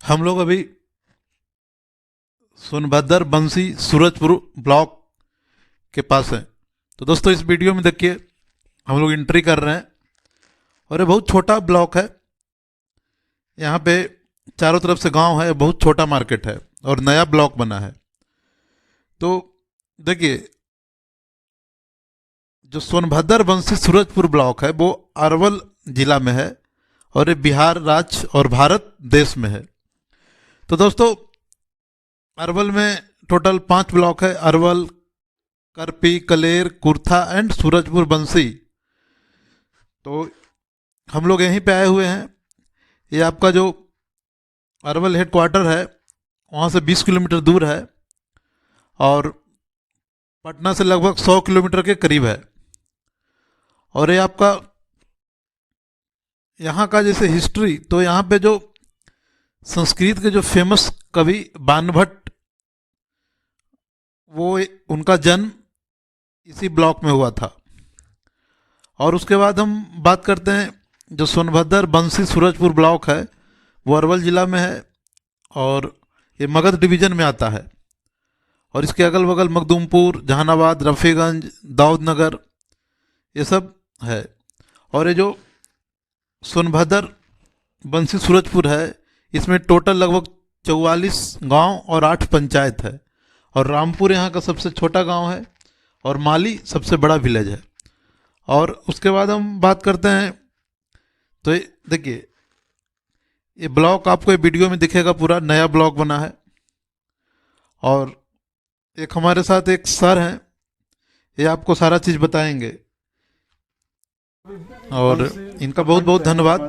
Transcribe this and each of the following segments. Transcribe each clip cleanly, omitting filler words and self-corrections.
हम लोग अभी सोनभद्र बंसी सूरजपुर ब्लॉक के पास हैं। तो दोस्तों इस वीडियो में देखिए हम लोग एंट्री कर रहे हैं और ये बहुत छोटा ब्लॉक है। यहाँ पे चारों तरफ से गांव है, बहुत छोटा मार्केट है और नया ब्लॉक बना है। तो देखिए जो सोनभद्र बंसी सूरजपुर ब्लॉक है वो अरवल जिला में है और ये बिहार राज्य और भारत देश में है। तो दोस्तों अरवल में टोटल 5 ब्लॉक है, अरवल, करपी, कलेर, कुर्था एंड सूरजपुर बंसी। तो हम लोग यहीं पे आए हुए हैं। ये आपका जो अरवल हेडक्वार्टर है वहाँ से 20 किलोमीटर दूर है और पटना से लगभग 100 किलोमीटर के करीब है। और ये आपका यहाँ का जैसे हिस्ट्री, तो यहाँ पे जो संस्कृत के जो फेमस कवि बाणभट्ट, वो उनका जन्म इसी ब्लॉक में हुआ था। और उसके बाद हम बात करते हैं जो सोनभद्र बंसी सूरजपुर ब्लॉक है वो अरवल ज़िला में है और ये मगध डिवीज़न में आता है। और इसके अगल बगल मखदूमपुर, जहानाबाद, रफ़ीगंज, दाऊदनगर ये सब है। और ये जो सोनभद्र बंसी सूरजपुर है इसमें टोटल लगभग 44 गांव और 8 पंचायत है। और रामपुर यहाँ का सबसे छोटा गांव है और माली सबसे बड़ा विलेज है। और उसके बाद हम बात करते हैं तो देखिए ये ब्लॉक आपको ये वीडियो में दिखेगा, पूरा नया ब्लॉक बना है। और एक हमारे साथ एक सर हैं, ये आपको सारा चीज़ बताएंगे और इनका बहुत बहुत धन्यवाद।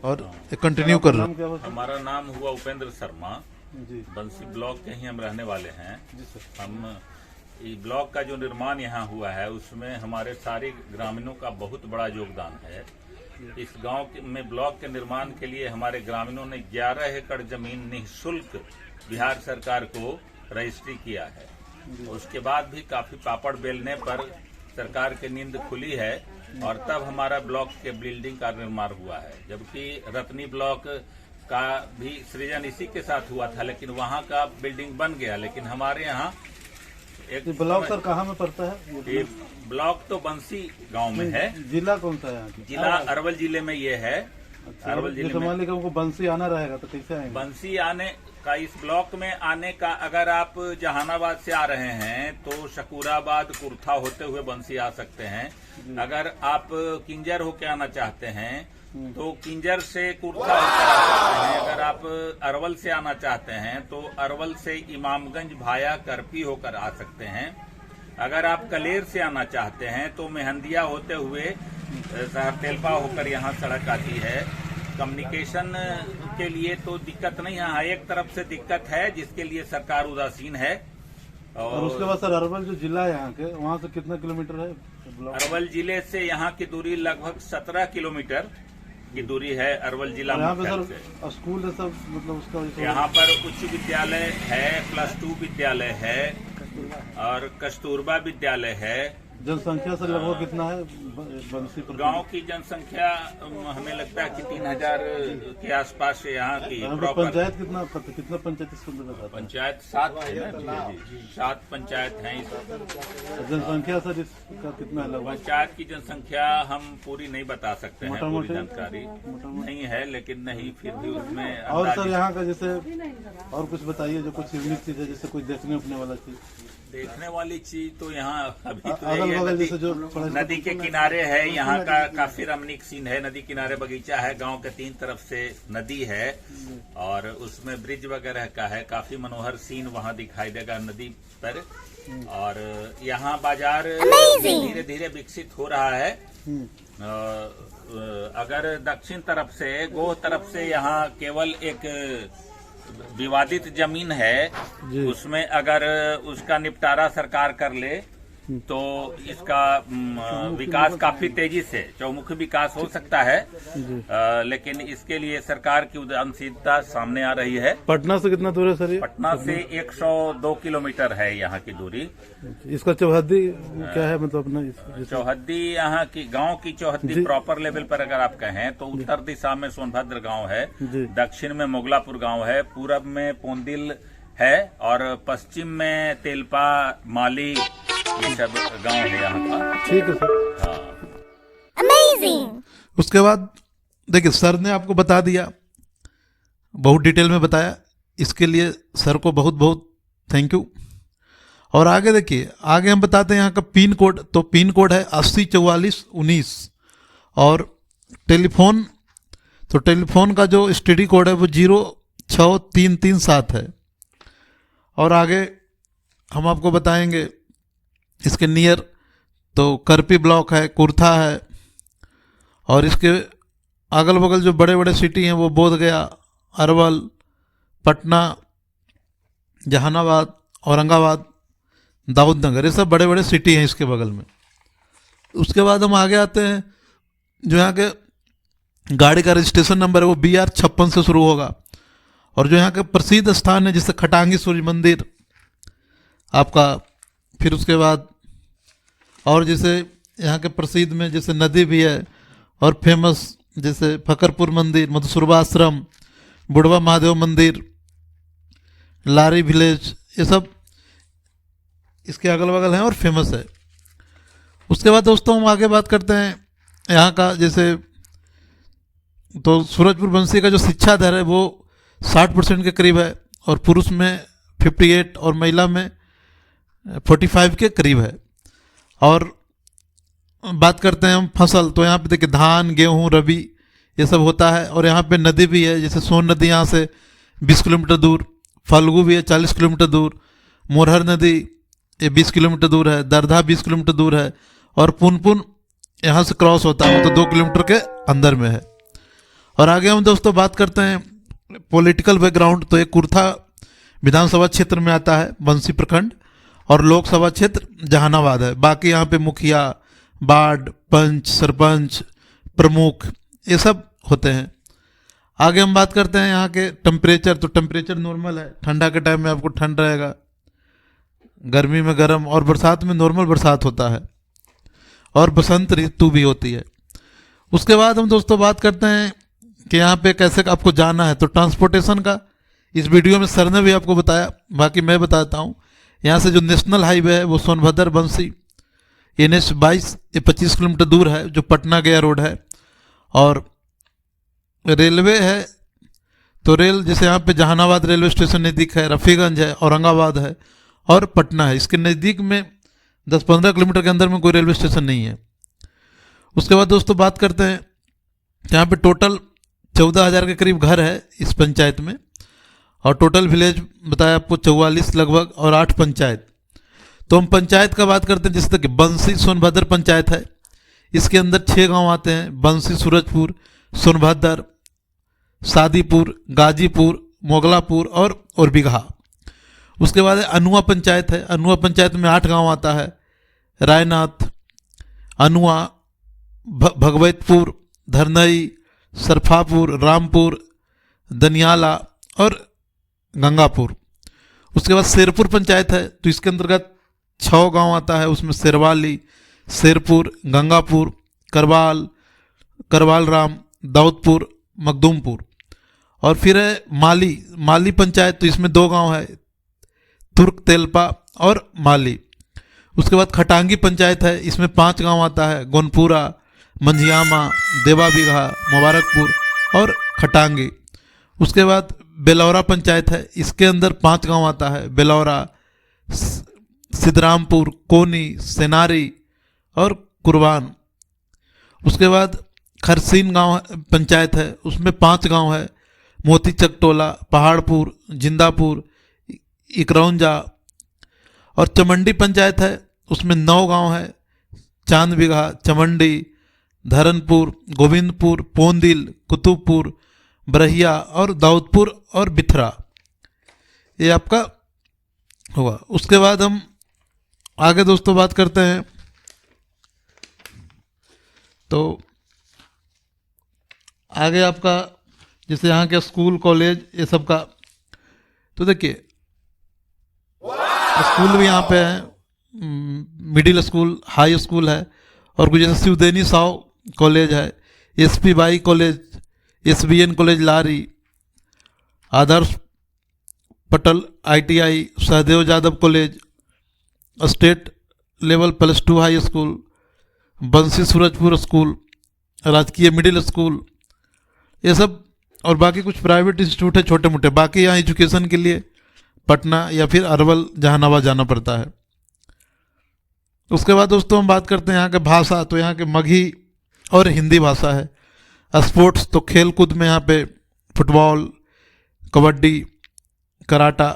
और कंटिन्यू कर रहे हैं। हमारा नाम हुआ उपेंद्र शर्मा, बंसी ब्लॉक के ही हम रहने वाले हैं। हम इस ब्लॉक का जो निर्माण यहाँ हुआ है उसमें हमारे सारे ग्रामीणों का बहुत बड़ा योगदान है। इस गांव में ब्लॉक के निर्माण के लिए हमारे ग्रामीणों ने 11 एकड़ जमीन निःशुल्क बिहार सरकार को रजिस्ट्री किया है। उसके बाद भी काफी पापड़ बेलने पर सरकार की नींद खुली है और तब हमारा ब्लॉक के बिल्डिंग का निर्माण हुआ है। जबकि रतनी ब्लॉक का भी सृजन इसी के साथ हुआ था, लेकिन वहाँ का बिल्डिंग बन गया। लेकिन हमारे यहाँ एक ब्लॉक सर कहाँ में पड़ता है? ये ब्लॉक तो बंसी गांव में है। जिला कौन सा है यहाँ की? जिला अरवल जिले में ये है। अरवल जिले में मान लीजिए हमको बंसी आना रहेगा तो कैसे आएंगे? बंसी आने का, इस ब्लॉक में आने का, अगर आप जहानाबाद से आ रहे हैं तो शकूराबाद, कुर्था होते हुए बंसी आ सकते हैं। अगर आप किंजर होके आना चाहते हैं तो किंजर से कुर्था होकर आ सकते हैं। अगर आप अरवल से आना चाहते हैं तो अरवल से इमामगंज भाया करपी होकर आ सकते हैं। अगर आप कलेर से आना चाहते हैं तो मेहंदिया होते हुए सहरतेलपा होकर यहाँ सड़क आती है। कम्युनिकेशन के लिए तो दिक्कत नहीं है, एक तरफ से दिक्कत है जिसके लिए सरकार उदासीन है। और उसके बाद सर अरवल जो जिला है यहाँ के, वहाँ से कितना किलोमीटर है? अरवल जिले से यहाँ की दूरी लगभग 17 किलोमीटर की दूरी है अरवल जिला यहाँ पे मुख्यालय सर से। स्कूल है सब, मतलब उसका यहाँ पर उच्च विद्यालय है, +2 विद्यालय है और कस्तूरबा विद्यालय है। जनसंख्या से लगभग कितना है बंसी पर? गांव की जनसंख्या हमें लगता है कि 3000 के आसपास से यहाँ की प्रॉपर। पंचायत कितना पंचायत इसको बताता है? पंचायत 7 है ना जी, 7 पंचायत हैं। जनसंख्या सर इसका कितना है लगभग? पंचायत की जनसंख्या हम पूरी नहीं बता सकते हैं, पूरी मोटा-मोटी जानकारी नहीं है, लेकिन नहीं फिर भी उसमें और सर यहाँ का जैसे और कुछ बताइए जो कुछ यूनिक चीज है, जैसे कोई देखने उठने वाला चीज। देखने वाली चीज तो यहाँ अभी तो अगल यही है, बगल जैसे जो नदी के किनारे है। यहाँ का काफी रमणीक सीन है। नदी किनारे बगीचा है, गांव के 3 तरफ से नदी है और उसमें ब्रिज वगैरह का है। काफी मनोहर सीन वहाँ दिखाई देगा नदी पर। और यहाँ बाजार धीरे धीरे विकसित हो रहा है। अगर दक्षिण तरफ से, गोह तरफ से यहाँ केवल एक विवादित जमीन है, उसमें अगर उसका निपटारा सरकार कर ले तो इसका विकास काफी तेजी से चौमुखी विकास हो सकता है। लेकिन इसके लिए सरकार की उदासीनता सामने आ रही है। पटना से कितना दूर है सर ये? पटना से 102 किलोमीटर है यहाँ की दूरी। इसका चौहद्दी क्या है, मतलब अपना चौहद्दी यहाँ की गांव की चौहद्दी प्रॉपर लेवल पर अगर आप कहें तो उत्तर दिशा में सोनभद्र गांव है, दक्षिण में मोगलापुर गांव है, पूरब में पोंदिल है और पश्चिम में तेलपा, माली, ये सब गांव है यहाँ का। ठीक है सर। हाँ। अमेजिंग। उसके बाद देखिए सर ने आपको बता दिया, बहुत डिटेल में बताया, इसके लिए सर को बहुत बहुत थैंक यू। और आगे देखिए, आगे हम बताते हैं यहाँ का पिन कोड। तो पिन कोड है 804419 और टेलीफोन, तो टेलीफोन का जो स्टडी कोड है वो 06337 है। और आगे हम आपको बताएंगे इसके नियर, तो करपी ब्लॉक है, कुर्था है, और इसके अगल बगल जो बड़े बड़े सिटी हैं वो बोधगया, अरवल, पटना, जहानाबाद, औरंगाबाद, दाऊदनगर, ये सब बड़े बड़े सिटी हैं इसके बगल में। उसके बाद हम आगे आते हैं, जो यहाँ के गाड़ी का रजिस्ट्रेशन नंबर है वो BR56 से शुरू होगा। और जो यहाँ के प्रसिद्ध स्थान है जैसे खटांगी सूर्य मंदिर आपका, फिर उसके बाद और जैसे यहाँ के प्रसिद्ध में जैसे नदी भी है और फेमस जैसे फकरपुर मंदिर, मधुसूरबा आश्रम, बुढ़वा महादेव मंदिर, लारी विलेज, ये सब इसके अगल बगल हैं और फेमस है। उसके बाद दोस्तों हम आगे बात करते हैं यहाँ का, जैसे तो सूरजपुर बंसी का जो शिक्षा दर है वो 60% के करीब है और पुरुष में 58 और महिला में 45 के करीब है। और बात करते हैं हम फसल, तो यहाँ पे देखिए धान, गेहूँ, रबी ये सब होता है। और यहाँ पे नदी भी है, जैसे सोन नदी यहाँ से 20 किलोमीटर दूर, फल्गु भी है 40 किलोमीटर दूर, मोरहर नदी ये 20 किलोमीटर दूर है, दरधा 20 किलोमीटर दूर है, और पुनपुन यहाँ से क्रॉस होता है, वो तो 2 किलोमीटर के अंदर में है। और आगे हम दोस्तों बात करते हैं पॉलिटिकल बैकग्राउंड, तो एक कुर्था विधानसभा क्षेत्र में आता है, बंसी प्रखंड, और लोकसभा क्षेत्र जहानाबाद है। बाकी यहाँ पे मुखिया, वार्ड, पंच, सरपंच, प्रमुख ये सब होते हैं। आगे हम बात करते हैं यहाँ के टेम्परेचर, तो टेम्परेचर नॉर्मल है, ठंडा के टाइम में आपको ठंड रहेगा, गर्मी में गर्म, और बरसात में नॉर्मल बरसात होता है, और बसंत ऋतु भी होती है। उसके बाद हम दोस्तों बात करते हैं कि यहाँ पे कैसे आपको जाना है, तो ट्रांसपोर्टेशन का इस वीडियो में सर ने भी आपको बताया, बाकी मैं बताता हूँ। यहाँ से जो नेशनल हाईवे है वो सोनभद्र बंसी NH22 ये 25 किलोमीटर दूर है, जो पटना गया रोड है। और रेलवे है, तो रेल जैसे यहाँ पे जहानाबाद रेलवे स्टेशन नज़दीक है, रफ़ीगंज है, औरंगाबाद है और पटना है। इसके नज़दीक में 10-15 किलोमीटर के अंदर में कोई रेलवे स्टेशन नहीं है। उसके बाद दोस्तों बात करते हैं, यहाँ पे टोटल 14,000 के करीब घर है इस पंचायत में, और टोटल विलेज बताया आपको 44 लगभग, और 8 पंचायत। तो हम पंचायत का बात करते हैं, जैसे कि बंसी सोनभद्र पंचायत है, इसके अंदर 6 गांव आते हैं, बंसी, सूरजपुर, सोनभद्र, सादीपुर, गाजीपुर, मोगलापुर और बिगहा। उसके बाद अनुआ पंचायत है, अनुआ पंचायत में 8 गांव आता है, रायनाथ, अनुआ, भगवतपुर, धरनई, सरफापुर, रामपुर, दनियाला और गंगापुर। उसके बाद शेरपुर पंचायत है, तो इसके अंतर्गत 6 गांव आता है, उसमें शेरवाली, शेरपुर, गंगापुर, करवाल राम, दाऊदपुर, मखदूमपुर। और फिर है माली पंचायत, तो इसमें 2 गांव है, तुर्क तेलपा और माली। उसके बाद खटांगी पंचायत है, इसमें 5 गांव आता है, गोनपुरा, मंझियामा, देवा बिघा, मुबारकपुर और खटांगी। उसके बाद बेलौरा पंचायत है, इसके अंदर 5 गांव आता है, बेलौरा, सिद्धरामपुर, कोनी, सेनारी और कुर्बान। उसके बाद खरसीन गांव पंचायत है, उसमें 5 गांव है, मोती चकटोला, पहाड़पुर, जिंदापुर, इकरौंजा। और चमंडी पंचायत है, उसमें 9 गांव है, चांद बिघा, चमंडी, धरनपुर, गोविंदपुर, पोंदिल, कुतुबपुर, बरहिया और दाऊदपुर और बिथरा, ये आपका होगा। उसके बाद हम आगे दोस्तों बात करते हैं तो आगे आपका जैसे यहाँ के स्कूल कॉलेज ये सब का, तो देखिए स्कूल भी यहाँ पे है, मिडिल स्कूल, हाई स्कूल है, और कुछ जैसे शिवदेनी साव कॉलेज है, SP Bai college, SBN college Lari, Adarsh Patal ITI, Sahdev Yadav college, state level +2 high school, Bansi Surajpur school, राजकीय मिडिल स्कूल, ये सब, और बाकी कुछ प्राइवेट इंस्टीट्यूट है छोटे मोटे। बाकी यहाँ एजुकेशन के लिए पटना या फिर अरवल जहानाबाद जाना पड़ता है। उसके बाद दोस्तों हम बात करते हैं यहाँ के भाषा, तो यहाँ के मगही और हिंदी भाषा है। स्पोर्ट्स तो खेल कूद में यहाँ पे फुटबॉल, कबड्डी, कराटा,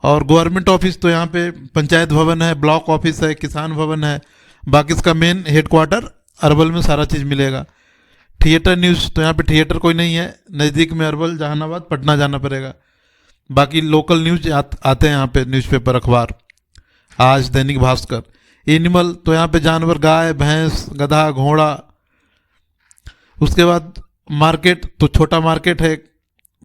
और गवर्नमेंट ऑफिस तो यहाँ पे पंचायत भवन है, ब्लॉक ऑफिस है, किसान भवन है। बाकी इसका मेन हेडक्वार्टर अरवल में सारा चीज़ मिलेगा। थिएटर न्यूज़ तो यहाँ पे थिएटर कोई नहीं है, नज़दीक में अरवल, जहानाबाद, पटना जाना पड़ेगा। बाकी लोकल न्यूज आते हैं यहाँ पे, न्यूज़पेपर, अखबार, आज, दैनिक भास्कर। एनिमल तो यहाँ पे जानवर, गाय, भैंस, गधा, घोड़ा। उसके बाद मार्केट तो छोटा मार्केट है,